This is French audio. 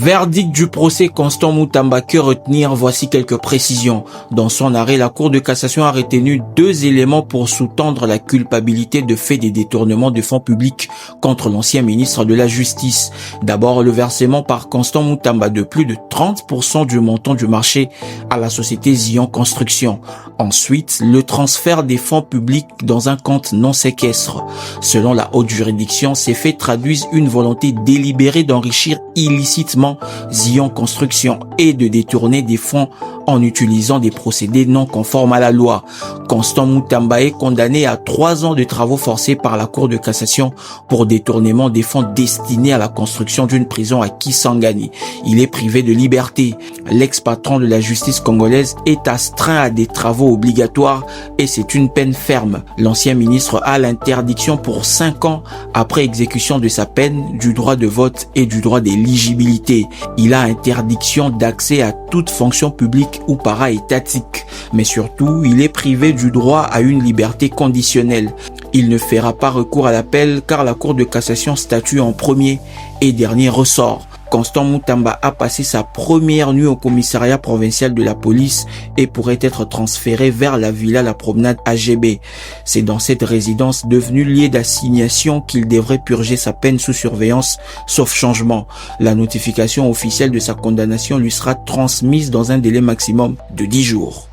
Verdict du procès Constant Moutamba, que retenir? Voici quelques précisions. Dans son arrêt, la Cour de cassation a retenu 2 éléments pour sous-tendre la culpabilité de fait des détournements de fonds publics contre l'ancien ministre de la Justice. D'abord, le versement par Constant Moutamba de plus de 30% du montant du marché à la société Zion Construction. Ensuite, le transfert des fonds publics dans un compte non séquestre. Selon la haute juridiction, ces faits traduisent une volonté délibérée d'enrichir illicitement Zion Construction et de détourner des fonds en utilisant des procédés non conformes à la loi. Constant Moutamba est condamné à 3 ans de travaux forcés par la Cour de cassation pour détournement des fonds destinés à la construction d'une prison à Kisangani. Il est privé de liberté. L'ex-patron de la justice congolaise est astreint à des travaux obligatoires et c'est une peine ferme. L'ancien ministre a l'interdiction pour 5 ans après exécution de sa peine du droit de vote et du droit d'éligibilité. Il a interdiction d'accès à toute fonction publique ou para-étatique, mais surtout, il est privé du droit à une liberté conditionnelle. Il ne fera pas recours à l'appel car la Cour de cassation statue en premier et dernier ressort. Constant Moutamba a passé sa première nuit au commissariat provincial de la police et pourrait être transféré vers la villa La Promenade AGB. C'est dans cette résidence devenue lieu d'assignation qu'il devrait purger sa peine sous surveillance, sauf changement. La notification officielle de sa condamnation lui sera transmise dans un délai maximum de 10 jours.